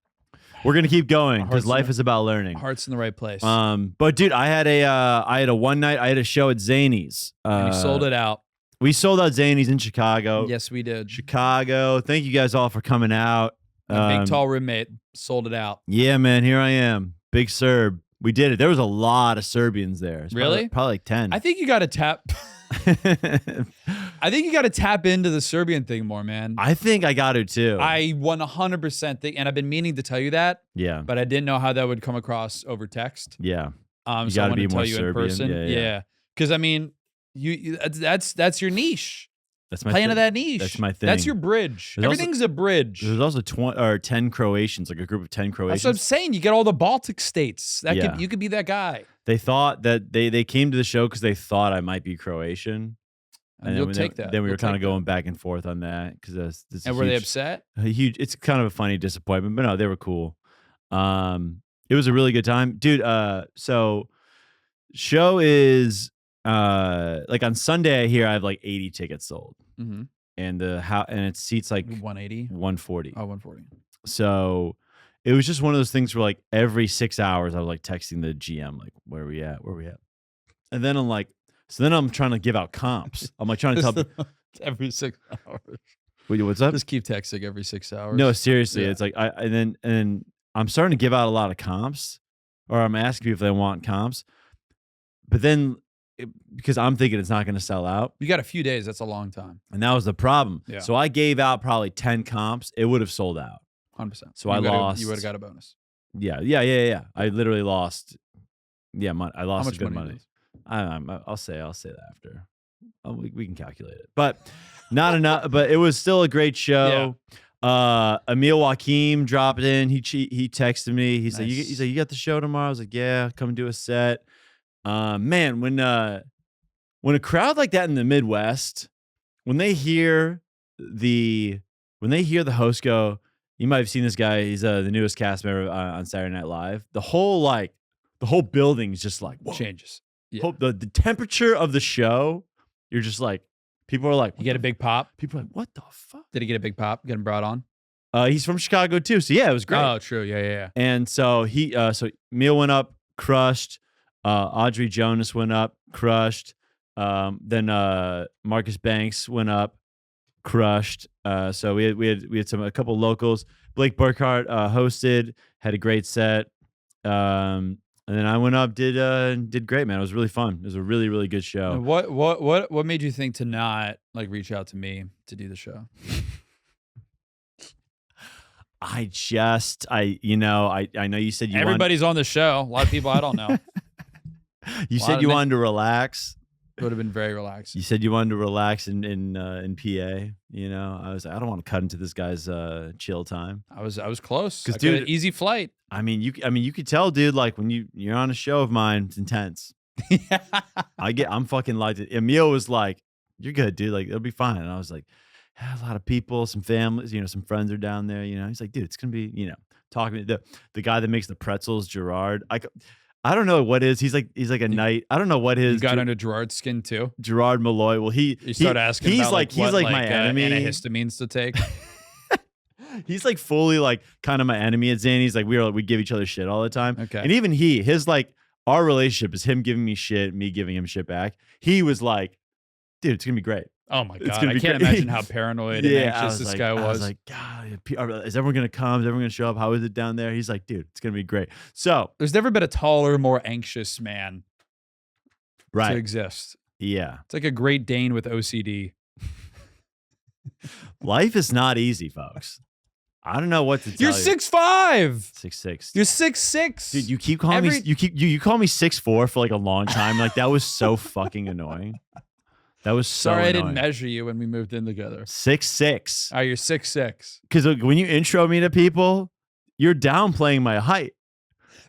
C: we're gonna keep going because life is about learning.
D: Heart's in the right place.
C: But dude, I had a one night. I had a show at Zany's.
D: And you sold it out.
C: We sold out Zany's in Chicago.
D: Yes, we did.
C: Chicago. Thank you guys all for coming out.
D: My big tall roommate sold it out.
C: Yeah, man. Here I am, big Serb. We did it. There was a lot of Serbians there.
D: Really?
C: Probably like 10.
D: I think you got to tap. I think you got to tap into the Serbian thing more, man.
C: I think I got to too.
D: I 100% think, and I've been meaning to tell you that,
C: yeah.
D: but I didn't know how that would come across over text.
C: Yeah.
D: So I
C: gotta
D: wanted
C: be
D: to
C: more
D: tell you
C: Serbian.
D: in person.
C: Yeah.
D: Because I mean, you that's your niche.
C: That's my
D: Playing to
C: thing.
D: that niche.
C: That's my thing.
D: That's your bridge.
C: There's
D: Everything's a bridge.
C: There's also 10 Croatians, like a group of 10 Croatians.
D: That's what I'm saying. You get all the Baltic states.
C: Yeah.
D: You could be that guy.
C: They thought that they came to the show because they thought I might be Croatian.
D: And you'll take that.
C: Then we
D: You'll
C: were kind of
D: take that.
C: going back and forth on that because this.
D: And were they upset?
C: A huge. It's kind of a funny disappointment, but no, they were cool. It was a really good time, dude. So show is like on Sunday here I have like 80 tickets sold,
D: Mm-hmm.
C: and it seats like
D: 180.
C: 140.
D: Oh, 140.
C: So it was just one of those things where like every 6 hours I was like texting the GM like, where are we at? And then I'm trying to give out comps. I'm like trying to tell
D: every 6 hours.
C: Wait, what's up?
D: Just keep texting every 6 hours.
C: No, seriously,
D: Yeah.
C: it's like and then I'm starting to give out a lot of comps, or I'm asking people if they want comps, but then because I'm thinking it's not going to sell out,
D: You got a few days. That's a long time.
C: and that was the problem.
D: Yeah.
C: So I gave out probably 10 comps. It would have sold out.
D: 100%.
C: So I lost.
D: You would have got a bonus.
C: Yeah. I literally lost. Yeah, I lost
D: How much
C: good
D: money?
C: money. I'll say that after. We can calculate it, but not enough. But it was still a great show. Emil Joachim dropped in. He texted me. He's like, you got the show tomorrow? I was like, yeah, come and do a set. Man, when a crowd like that in the Midwest, when they hear the host go, you might have seen this guy. He's the newest cast member on Saturday Night Live. The whole building's just like whoa.
D: Changes. Yeah.
C: The temperature of the show, you're just like, people are like,
D: You get a big pop.
C: people are like, what the fuck?
D: Did he get a big pop? Get him brought on?
C: He's from Chicago too, so yeah, it was great.
D: Oh, true. Yeah.
C: And so so Meal went up, crushed. Audrey Jonas went up, crushed. Then Marcus Banks went up, crushed. So we had a couple locals. Blake Burkhart hosted, had a great set. And then I went up, did great, man. It was really fun. It was a really, really good show.
D: What made you think to not like reach out to me to do the show?
C: I know you said you
D: Everybody's on the show. A lot of people I don't know.
C: you said you wanted to relax.
D: It would have been very relaxing.
C: You said you wanted to relax in PA. You know, I was like, I don't want to cut into this guy's chill time.
D: I was close.
C: 'Cause,
D: I coulda-
C: dude-
D: easy flight.
C: I mean, you could tell, dude. Like when you're on a show of mine, it's intense. I'm fucking like it. Emil was like, "You're good, dude. Like it'll be fine." And I was like, "A lot of people, some families, some friends are down there." He's like, "Dude, it's gonna be, talking to the guy that makes the pretzels, Gerard. I don't know what is. He's like a knight. I don't know what his.
D: You got under Gerard's skin too.
C: Gerard Malloy. Well,
D: You start asking.
C: He's
D: about,
C: like
D: what,
C: my enemy.
D: Antihistamines to take.
C: He's like fully like kind of my enemy at Zany's. Like we give each other shit all the time.
D: Okay.
C: And even his like our relationship is him giving me shit, me giving him shit back. He was like, "Dude, it's gonna be great."
D: Oh my
C: It's
D: god!
C: gonna
D: I
C: be
D: can't
C: great.
D: imagine how paranoid and anxious this guy
C: I
D: was.
C: was like, God, is everyone gonna come? Is everyone gonna show up? How is it down there? He's like, "Dude, it's gonna be great." So
D: There's never been a taller, more anxious man to
C: right,
D: exist.
C: yeah,
D: It's like a Great Dane with OCD.
C: life is not easy, folks. I don't know what to tell
D: You're
C: you.
D: 6'5".
C: 6'6".
D: You're 6'6".
C: Dude, you keep calling me. You call me 6'4" for like a long time. Like that was so fucking annoying. That was so
D: Sorry,
C: annoying.
D: I didn't measure you when we moved in together.
C: 6'6".
D: Oh, you're 6'6".
C: Because when you intro me to people, you're downplaying my height.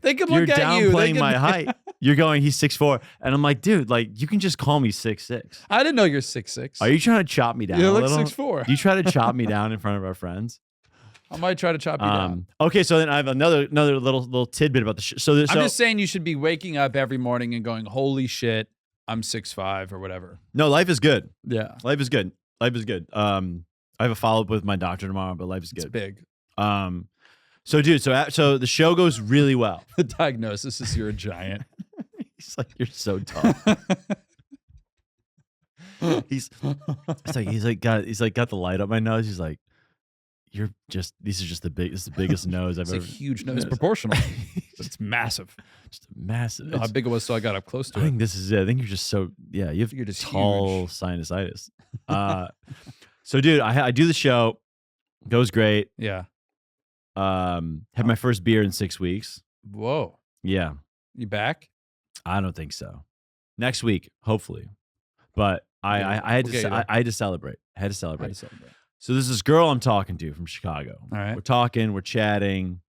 D: They could
C: You're
D: look at you. They
C: downplaying
D: could-
C: my height. You're going, he's 6'4", and I'm like, dude, like you can just call me 6'6".
D: I didn't know you're 6'6".
C: Are you trying to chop me down?
D: You
C: a
D: look
C: little?
D: 6'4".
C: Do you try to chop me down in front of our friends?
D: I might try to chop you down.
C: Okay, so then I have another little tidbit about the show. So
D: I'm just saying you should be waking up every morning and going, holy shit, I'm 6'5" or whatever.
C: no, life is good.
D: Yeah.
C: Life is good. Life is good. I have a follow up with my doctor tomorrow, but life is
D: It's
C: good.
D: big.
C: So dude, so the show goes really well.
D: The diagnosis is you're a giant.
C: He's like, you're so tall. He's got the light up my nose. He's like, this is the biggest nose I've
D: It's
C: ever.
D: a huge nose. It's proportional. But it's massive.
C: Just massive.
D: I don't know how big it was till I got up close to
C: I
D: it.
C: think this is it. I think you're just so you have
D: You're just
C: tall
D: huge.
C: sinusitis. So dude, I do the show, goes great.
D: Yeah.
C: Had my first beer in 6 weeks.
D: Whoa.
C: Yeah,
D: You back?
C: I don't think so. Next week, hopefully, but I had
D: We'll get you
C: to
D: there.
C: I had to celebrate. I had to
D: How do
C: celebrate.
D: you celebrate?
C: So there's this girl I'm talking to from Chicago.
D: All right.
C: We're talking, we're chatting.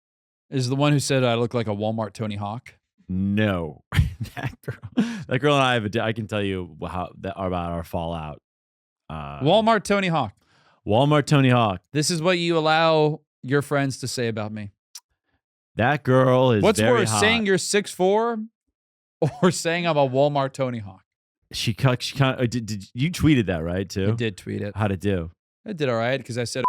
D: Is the one who said I look like a Walmart Tony Hawk?
C: No, that girl and I have I can tell you about our fallout.
D: Walmart Tony Hawk.
C: Walmart Tony Hawk.
D: This is what you allow your friends to say about me.
C: That girl is
D: What's
C: very
D: worse,
C: hot.
D: saying you're 6'4" or saying I'm a Walmart Tony Hawk?
C: She kind of did you tweeted that right too?
D: I did tweet it.
C: How'd it do?
D: I did all right because I said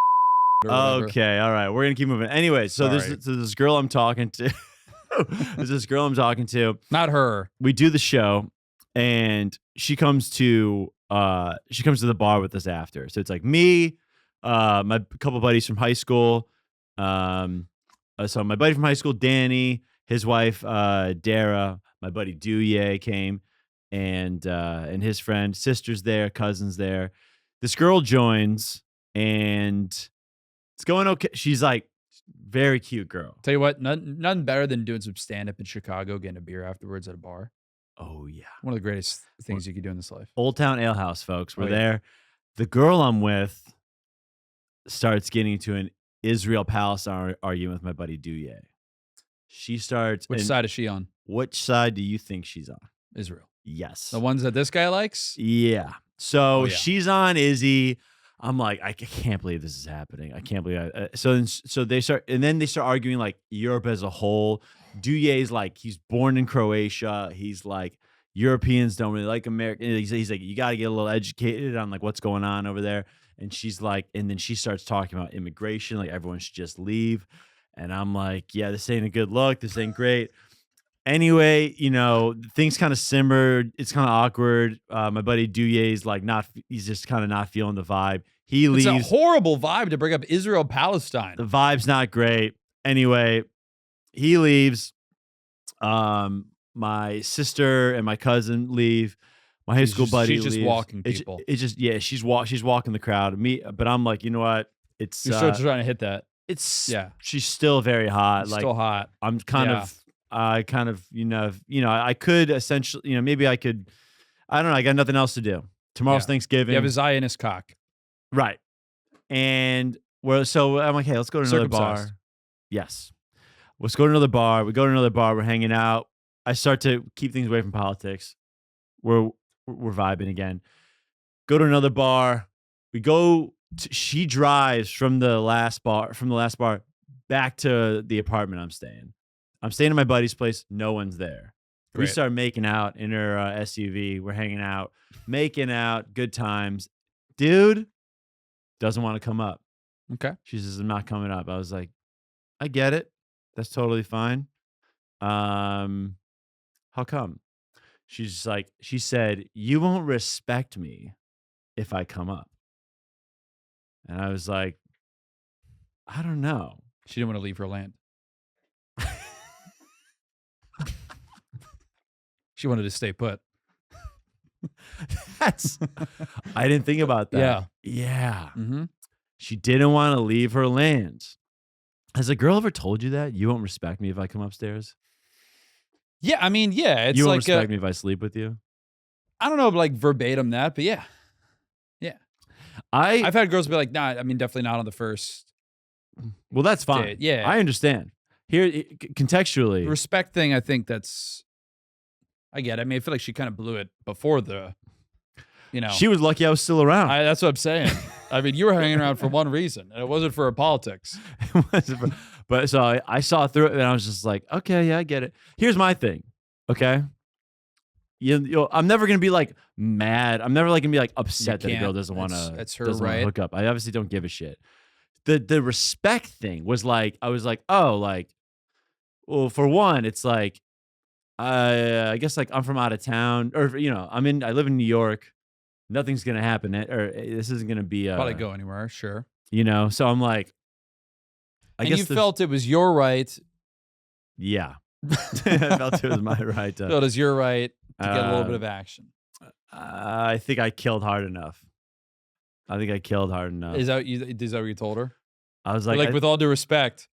D: or whatever.
C: Okay, all right. We're gonna keep moving. Anyway, so there's
D: Sorry.
C: this girl I'm talking to. There's this girl I'm talking to.
D: Not her.
C: We do the show, and she comes to the bar with us after. So it's like me, my couple buddies from high school. So my buddy from high school, Danny, his wife, Dara, my buddy Duye came, and his friend, sister's there, cousins there. This girl joins, and it's going okay. She's like very cute girl.
D: Tell you what, none better than doing some stand up in Chicago, getting a beer afterwards at a bar.
C: Oh yeah,
D: One of the greatest things you could do in this life.
C: Old Town Ale House, folks. We're
D: Oh, yeah.
C: there. The girl I'm with starts getting into an Israel-Palestine argument with my buddy Duye. She starts.
D: Which
C: and
D: side is she on?
C: Which side do you think she's on?
D: Israel.
C: Yes.
D: The ones that this guy likes?
C: Yeah. So
D: Oh, yeah.
C: she's on Izzy. I'm like, I can't believe this is happening. I can't believe. So they start, and then they start arguing like Europe as a whole. Duye's like, he's born in Croatia. He's like, Europeans don't really like America. He's like, you got to get a little educated on like what's going on over there. And she's like, and then she starts talking about immigration, like everyone should just leave. And I'm like, yeah, this ain't a good look. This ain't great. Anyway, things kind of simmered. It's kind of awkward. My buddy Duye's like he's just kind of not feeling the vibe. He leaves.
D: It's a horrible vibe to bring up Israel Palestine.
C: The vibe's not great. Anyway, he leaves. My sister and my cousin leave. My high school buddy
D: She's just
C: leaves.
D: walking people.
C: It's just she's walking the crowd. But I'm like, you know what? It's
D: You're still trying to hit that.
C: it's
D: Yeah.
C: She's still very hot.
D: It's
C: Like
D: still hot.
C: I'm kind
D: Yeah.
C: of I could essentially, maybe I could. I don't know. I got nothing else to do. Tomorrow's
D: Yeah.
C: Thanksgiving.
D: You have his eye in his cock.
C: Right. And so I'm like, hey, let's go to another bar.
D: Circumcised.
C: Yes. Let's go to another bar. We go to another bar. We're hanging out. I start to keep things away from politics. We're vibing again. Go to another bar. We go. She drives from the last bar back to the apartment I'm staying. I'm staying at my buddy's place. No one's there. We
D: Great.
C: start making out in her SUV. We're hanging out, making out, good times. Dude doesn't want to come up.
D: Okay.
C: She says, I'm not coming up. I was like, I get it. That's totally fine. How come? She's just like, she said, you won't respect me if I come up. And I was like, I don't know.
D: She didn't want to leave her land. She wanted to stay put.
C: I didn't think about that.
D: Yeah.
C: Yeah.
D: Mm-hmm.
C: She didn't want to leave her land. Has a girl ever told you that? You won't respect me if I come upstairs?
D: Yeah, I mean, yeah, it's
C: You won't
D: like
C: respect me if I sleep with you?
D: I don't know, like verbatim that, but yeah, I've had girls be like, "Nah, I mean, definitely not on the first."
C: Well, that's fine.
D: date." Yeah,
C: I understand. contextually.
D: The respect thing, I think I get it. I mean, I feel like she kind of blew it before
C: She was lucky I was still around.
D: That's what I'm saying. I mean, you were hanging around for one reason, and it wasn't for her politics.
C: But so I saw through it, and I was just like, okay, yeah, I get it. Here's my thing, okay? I'm never gonna be like mad. I'm never like gonna be like upset that the girl doesn't want to.
D: It's her
C: doesn't wanna
D: right.
C: hook up. I obviously don't give a shit. The respect thing was like, I was like, oh, like, well, for one, it's like, I guess like I'm from out of town, or I live in New York. Nothing's gonna happen, or this isn't gonna be
D: Probably go anywhere, sure.
C: So I'm like, I guess
D: you felt it was your right.
C: Yeah, I felt it was my right.
D: Felt it was your right to get a little bit of action.
C: I think I killed hard enough.
D: Is that what you told her?
C: I was like,
D: with all due respect,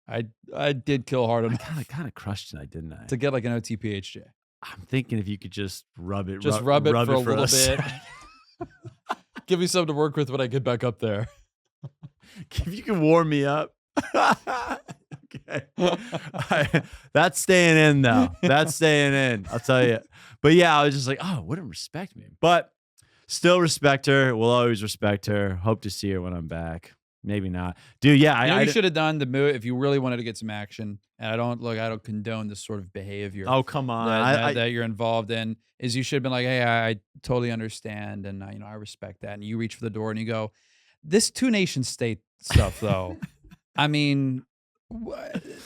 D: I did kill hard enough.
C: I kind of crushed tonight, didn't I?
D: To get like an OTPHJ.
C: I'm thinking if you could just rub it
D: for a little bit. Give me something to work with when I get back up there.
C: If you can warm me up. Okay. That's staying in, though. That's staying in. I'll tell you. But yeah, I was just like, oh, wouldn't respect me. But still respect her. Will always respect her. Hope to see her when I'm back. Maybe not. Dude, yeah.
D: You should have done the move if you really wanted to get some action. And I don't condone this sort of behavior.
C: Oh, come on.
D: That you're involved in. Is you should have been like, hey, I totally understand. And I respect that. And you reach for the door and you go, this two nation state stuff, though. I mean,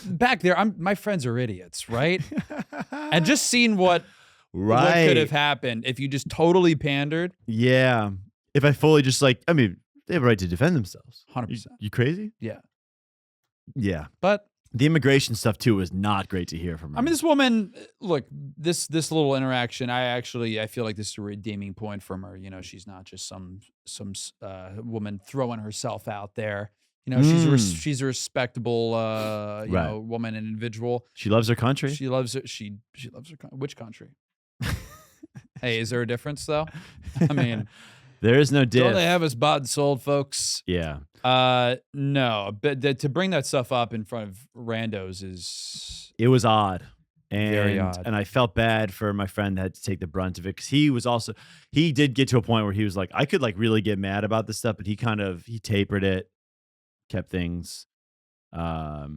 D: back there, my friends are idiots, right? And just seeing what could have happened if you just totally pandered.
C: Yeah. If I fully just they have a right to defend themselves.
D: 100%.
C: You crazy?
D: Yeah.
C: Yeah.
D: But
C: the immigration stuff too was not great to hear from her.
D: I mean, this woman, look, this little interaction, I feel like this is a redeeming point from her. She's not just some woman throwing herself out there. She's a respectable woman and individual.
C: She loves her country.
D: She loves her. She loves her. Which country? Hey, is there a difference though? I mean,
C: there is no diff.
D: Don't they have us bought and sold, folks?
C: Yeah.
D: No, but to bring that stuff up in front of randos
C: it was odd. And,
D: very odd.
C: And I felt bad for my friend that had to take the brunt of it because he did get to a point where he was like, I could really get mad about this stuff, but he tapered it. Kept things, kept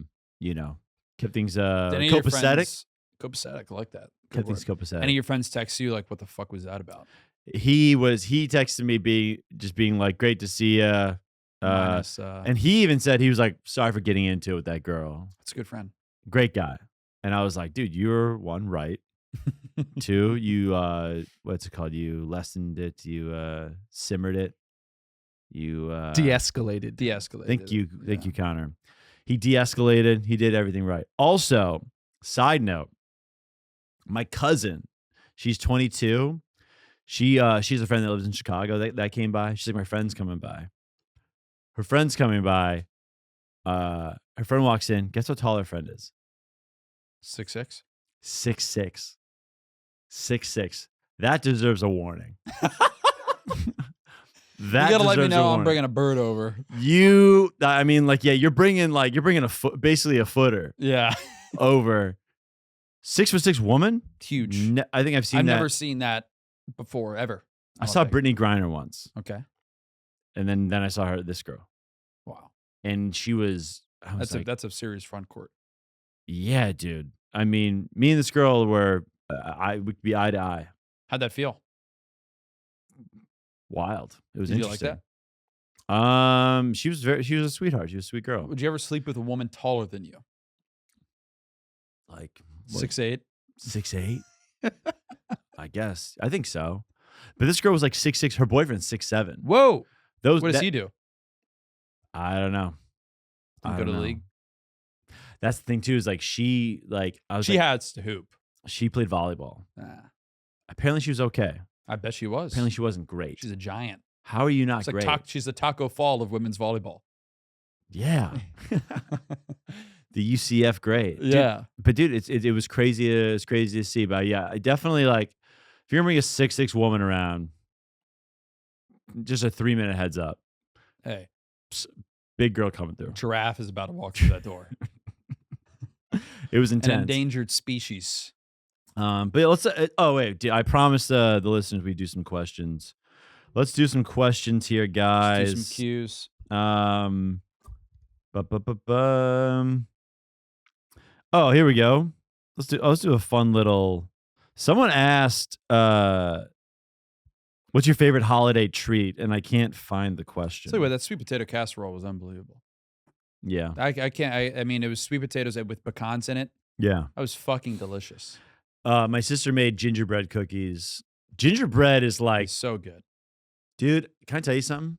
C: things copacetic.
D: Copacetic, I like that.
C: Kept things copacetic.
D: Any of your friends text you like, what the fuck was that about?
C: He texted me being like, great to see you. And he even said, he was like, sorry for getting into it with that girl.
D: That's a good friend.
C: Great guy. And I was like, dude, you're one, right. Two, you, what's it called? You lessened it. You simmered it. You
B: de-escalated.
C: Thank you, Connor. He de-escalated. He did everything right. Also, side note, my cousin, she's 22. She's a friend that lives in Chicago that came by. She's like, my friend's coming by. Her friend's coming by. Her friend walks in. Guess how tall her friend is?
D: 6'6"?
C: 6'6". 6'6". That deserves a warning.
D: You gotta let me know I'm bringing a bird over.
C: You're bringing a foot, basically a footer.
D: Yeah.
C: Over 6'6" woman.
D: Huge.
C: I think I've
D: never seen that before ever.
C: I saw Brittany Griner once.
D: Okay.
C: And then I saw this girl.
D: Wow.
C: And she was.
D: That's a serious front court.
C: Yeah, dude. I mean, me and this girl were we could be eye to eye.
D: How'd that feel?
C: Wild. It was
D: Did
C: interesting.
D: You like that?
C: She was a sweetheart. She was a sweet girl.
D: Would you ever sleep with a woman taller than you?
C: Like
D: 6'8"?
C: 6'8"? I guess. I think so. But this girl was like 6'6". Her boyfriend's 6'7".
D: Whoa. What does he do?
C: I don't know.
D: Go to the league.
C: That's the thing too. Is like she
D: has to hoop.
C: She played volleyball. Apparently she was okay.
D: I bet she was.
C: Apparently she wasn't great.
D: She's a giant.
C: How are you not great?
D: She's the Taco Fall of women's volleyball.
C: Yeah. The UCF great.
D: Yeah.
C: Dude, it was crazy. It was crazy to see. But yeah, I definitely if you're gonna bring a 6'6" woman around, just a 3-minute heads up.
D: Hey.
C: Big girl coming through.
D: Giraffe is about to walk through that door.
C: It was
D: An
C: intense.
D: endangered species.
C: But let's. Oh wait, I promised the listeners we do some questions. Let's do some questions here, guys.
D: Let's do some cues.
C: Oh, here we go. Let's do a fun little. Someone asked, "What's your favorite holiday treat?" And I can't find the question.
D: Tell you what, that sweet potato casserole was unbelievable.
C: Yeah,
D: I can't. I mean, it was sweet potatoes with pecans in it.
C: yeah.
D: That was fucking delicious.
C: My sister made gingerbread cookies. Gingerbread is like,
D: It's so good.
C: dude. Can I tell you something?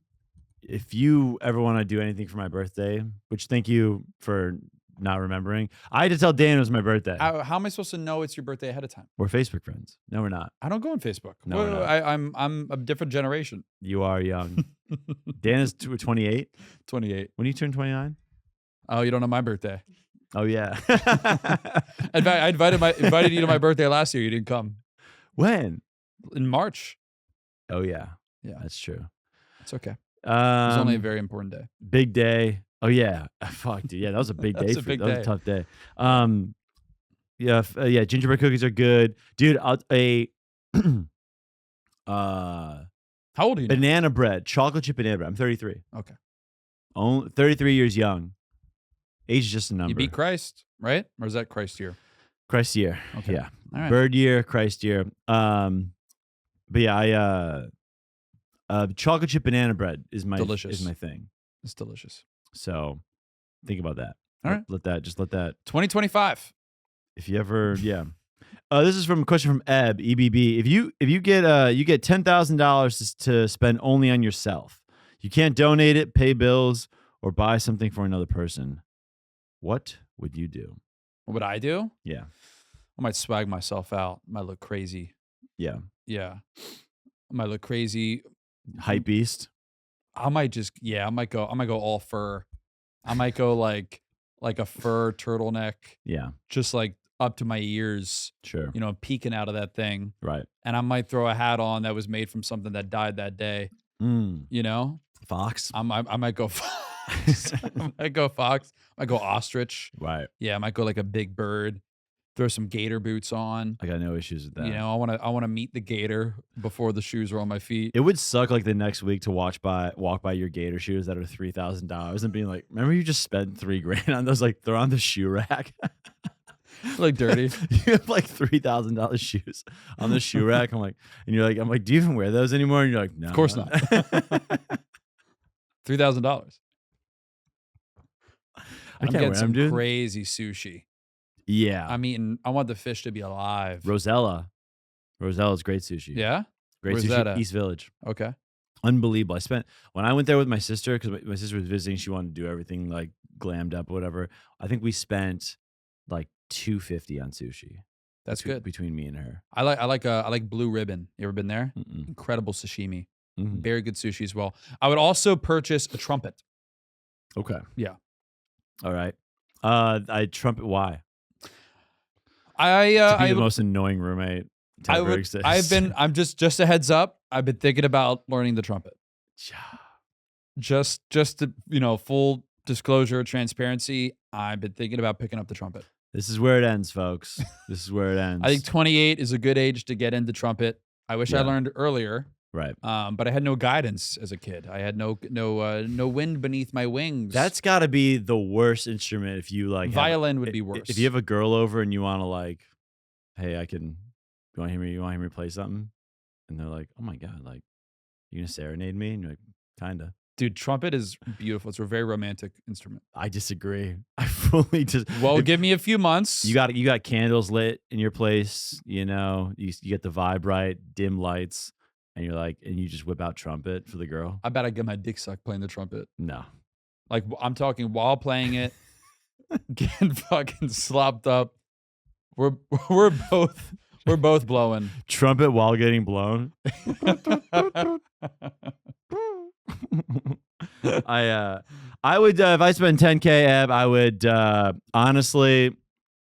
C: If you ever want to do anything for my birthday, which thank you for not remembering, I had to tell Dan it was my birthday.
D: How am I supposed to know it's your birthday ahead of time?
C: We're Facebook friends. No, we're not.
D: I don't go on Facebook.
C: No, we're not.
D: I'm a different generation.
C: You are young. Dan is 28.
D: 28.
C: When you turn 29?
D: Oh, you don't know my birthday.
C: Oh yeah.
D: I invited you to my birthday last year. You didn't come.
C: When?
D: In March.
C: Oh yeah.
D: Yeah.
C: That's true.
D: It's okay. It was only a
C: Um,
D: very important day.
C: big day. Oh yeah. Fuck, dude. Yeah, that was a big day.
D: That's a big
C: That was
D: day.
C: a tough day. Yeah, yeah. Gingerbread cookies are good, dude.
D: How old are you now?
C: Banana bread, chocolate chip banana bread. I'm 33.
D: Okay.
C: Only 33 years young. Age is just a number.
D: You beat Christ, right? Or is that Christ year?
C: Christ year.
D: Okay.
C: Yeah.
D: All right.
C: Bird year, Christ year. But yeah, chocolate chip banana bread is my
D: Delicious.
C: is my thing.
D: It's delicious.
C: So think about that.
D: All right.
C: Let that
D: 2025.
C: if you ever this is from a question from EBB. If you get $10,000 to spend only on yourself. You can't donate it, pay bills, or buy something for another person. What would you do?
D: What would I do?
C: Yeah.
D: I might swag myself out. I might look crazy.
C: Yeah.
D: Yeah. I might look crazy.
C: Hype beast.
D: I might go all fur. I might go like a fur turtleneck,
C: Yeah.
D: just like up to my ears,
C: Sure.
D: you know, peeking out of that thing.
C: Right.
D: And I might throw a hat on that was made from something that died that day, you know?
C: Fox.
D: I might go fox. I might go fox. I might go ostrich.
C: Right.
D: Yeah, I might go like a big bird. Throw some gator boots on.
C: I got no issues with that.
D: You know, I want to meet the gator before the shoes are on my feet.
C: It would suck like the next week to walk by your gator shoes that are $3,000 and being like, remember you just spent $3,000 on those? Like they're on the shoe rack.
D: Like dirty.
C: You have like $3,000 shoes on the shoe rack. I'm like, do you even wear those anymore? And you're like, no,
D: Of course not. $3,000. I'm
C: can't
D: getting
C: wear
D: some
C: them, dude.
D: crazy sushi.
C: Yeah.
D: I want the fish to be alive.
C: Rosella's great sushi.
D: Yeah?
C: Great
D: Where's
C: sushi.
D: that at?
C: East Village.
D: Okay.
C: Unbelievable. When I went there with my sister, because my sister was visiting, she wanted to do everything like glammed up or whatever. I think we spent like $250 on sushi.
D: That's good.
C: Between me and her.
D: I like Blue Ribbon. You ever been there?
C: Mm-mm.
D: Incredible sashimi.
C: Mhm.
D: Very good sushi as well. I would also purchase a trumpet.
C: Okay.
D: Yeah.
C: All right. I trumpet. Why?
D: I
C: To be
D: I
C: the most annoying roommate. to ever exist.
D: I'm just a heads up. I've been thinking about learning the trumpet. Just to, full disclosure, transparency, I've been thinking about picking up the trumpet.
C: This is where it ends, folks. This is where it ends.
D: I think 28 is a good age to get into trumpet. I wish I
C: Yeah.
D: learned earlier.
C: Right.
D: But I had no guidance as a kid. I had no wind beneath my wings.
C: That's got to be the worst instrument if you like.
D: Violin would be worse.
C: If you have a girl over and you want to like, hey, you want to hear me play something? And they're like, oh my God, like, you gonna serenade me? And you're like, kinda.
D: Dude, trumpet is beautiful. It's a very romantic instrument.
C: I disagree. I fully just.
D: Well, give me a few months.
C: You got candles lit in your place. You get the vibe right, dim lights, and you're like, and you just whip out trumpet for the girl.
D: I bet I get my dick sucked playing the trumpet.
C: No.
D: Like, I'm talking while playing it, getting fucking slopped up. We're both blowing.
C: Trumpet while getting blown. I would if I spend 10K, Eb, I would honestly,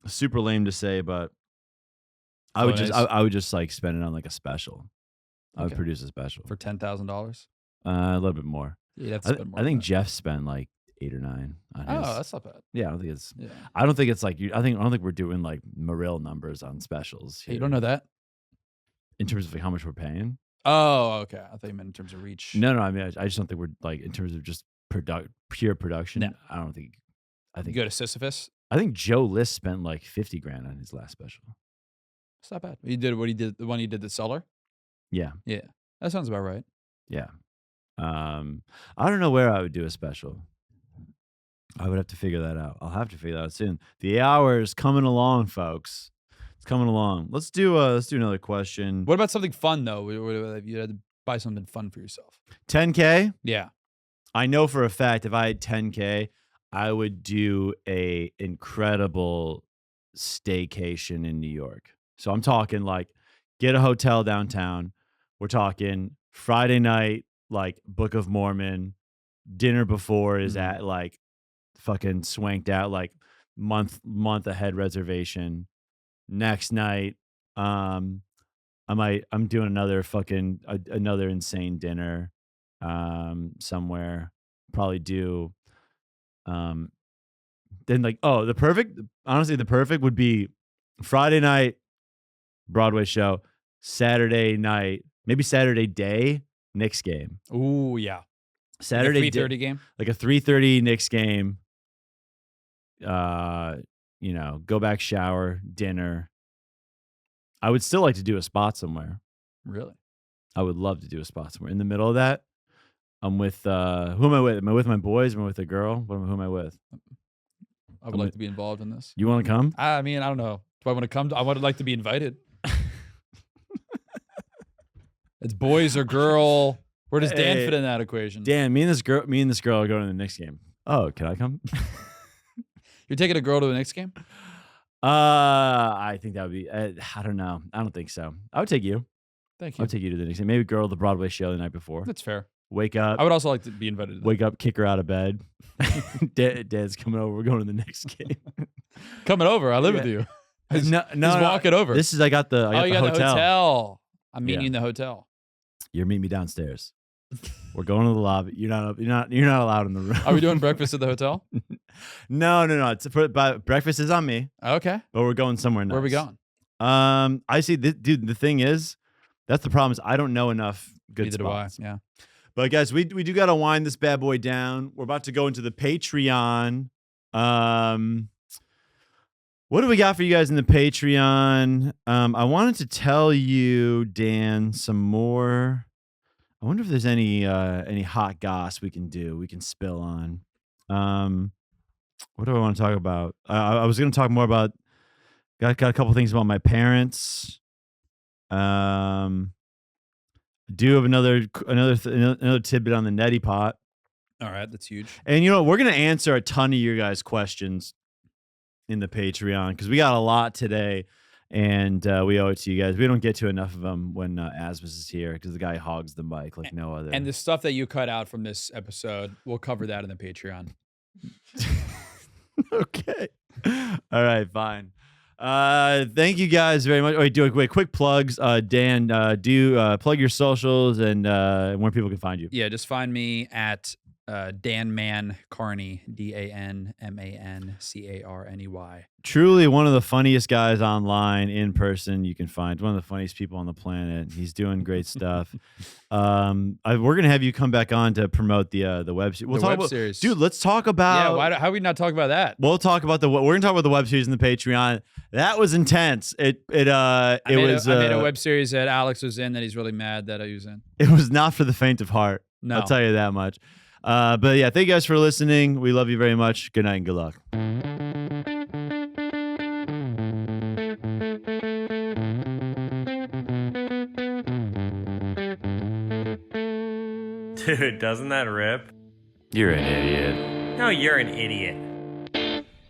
C: super lame to say, but I would just like spend it on like a special. I would
D: Okay.
C: produce a special
D: For $10,000.
C: a little bit more.
D: Yeah, that's
C: I think Jeff spent like 8 or 9 on
D: Oh,
C: his.
D: that's not bad.
C: Yeah, I don't think it's.
D: Yeah.
C: I don't think it's like you. I don't think we're doing like Morel numbers on specials.
D: Hey, you
C: here
D: don't know that?
C: in terms of like how much we're paying.
D: Oh, okay. I thought you meant in terms of reach.
C: No. I mean, I just don't think we're like in terms of just pure production.
D: No.
C: I don't think. I
D: You
C: think.
D: go to Sisyphus.
C: I think Joe List spent like 50 grand on his last special.
D: It's not bad. He did what he did. The one he did, the Cellar.
C: Yeah.
D: Yeah, that sounds about right.
C: Yeah. I don't know where I would do a special. I would have to figure that out. I'll have to figure that out soon. The hour is coming along, folks. It's coming along. Let's do another question.
D: What about something fun though? If you had to buy something fun for yourself.
C: 10K?
D: Yeah.
C: I know for a fact if I had 10K, I would do a incredible staycation in New York. So I'm talking like get a hotel downtown. We're talking Friday night, like Book of Mormon. Dinner before is at like fucking swanked out, like month ahead reservation. Next night, I'm doing another fucking another insane dinner, somewhere. Probably do, then like the perfect would be Friday night Broadway show, Saturday night, maybe Saturday day Knicks game.
D: Ooh, yeah.
C: Saturday
D: Like a 3:30 game.
C: Like a 3:30 Knicks game. Go back, shower, dinner. I would still like to do a spot somewhere.
D: Really?
C: I would love to do a spot somewhere. In the middle of that, I'm with who am I with? Am I with my boys? Am I with a girl? Who am I with?
D: I would like to be involved in this.
C: You want to come?
D: I mean, I don't know. Do I want to come? I would like to be invited. It's boys or girl. Where does Dan fit in that equation?
C: Dan, me and this girl are going to the Knicks game. Oh, can I come?
D: You're taking a girl to a Knicks game?
C: I think that would be. I don't know. I don't think so. I would take you.
D: Thank
C: I
D: you.
C: would take you to the Knicks game. Maybe girl to the Broadway show the night before.
D: That's fair.
C: Wake up.
D: I would also like to be invited to that.
C: Wake up, kick her out of bed. Dad's coming over. We're going to the next game.
D: Coming over. I live with you. He's walking over.
C: This is I got the
D: you got
C: hotel.
D: the hotel. I'm meeting
C: Yeah.
D: you in the hotel.
C: You're meeting me downstairs. We're going to the lobby. You're not allowed in the room.
D: Are we doing breakfast at the hotel?
C: No. But breakfast is on me.
D: Okay.
C: But we're going somewhere nice.
D: Where are we going?
C: I see. Dude, the thing is, that's the problem. Is I don't know enough good
D: Neither
C: spots.
D: do I. Yeah.
C: But guys, we do got to wind this bad boy down. We're about to go into the Patreon. What do we got for you guys in the Patreon? I wanted to tell you, Dan, some more. I wonder if there's any hot goss we can spill on. What do I want to talk about? I was going to talk more about. Got a couple things about my parents. Do have another tidbit on the neti pot.
D: All right. That's huge.
C: And you know, we're going to answer a ton of your guys' questions in the Patreon because we got a lot today, and we owe it to you guys. We don't get to enough of them when Asmus is here because the guy hogs the mic like no other.
D: And the stuff that you cut out from this episode, we'll cover that in the Patreon.
C: Okay. All right, fine. Thank you guys very much. Wait, quick plugs. Dan, do plug your socials and where people can find you.
D: Yeah, just find me at Dan Carney, DanManCarney.
C: Truly one of the funniest guys online in person you can find. One of the funniest people on the planet. He's doing great stuff. We're gonna have you come back on to promote the web series. We'll talk about
D: series,
C: dude. Let's talk about.
D: Yeah, how do we not talk about that?
C: We'll talk about we're gonna talk about the web series in the Patreon. That was intense. I made a
D: web series that Alex was in that he's really mad that I was in.
C: It was not for the faint of heart.
D: No.
C: I'll tell you that much. But yeah, thank you guys for listening. We love you very much. Good night and good luck.
A: Dude, doesn't that rip?
C: You're an idiot.
A: No, you're an idiot.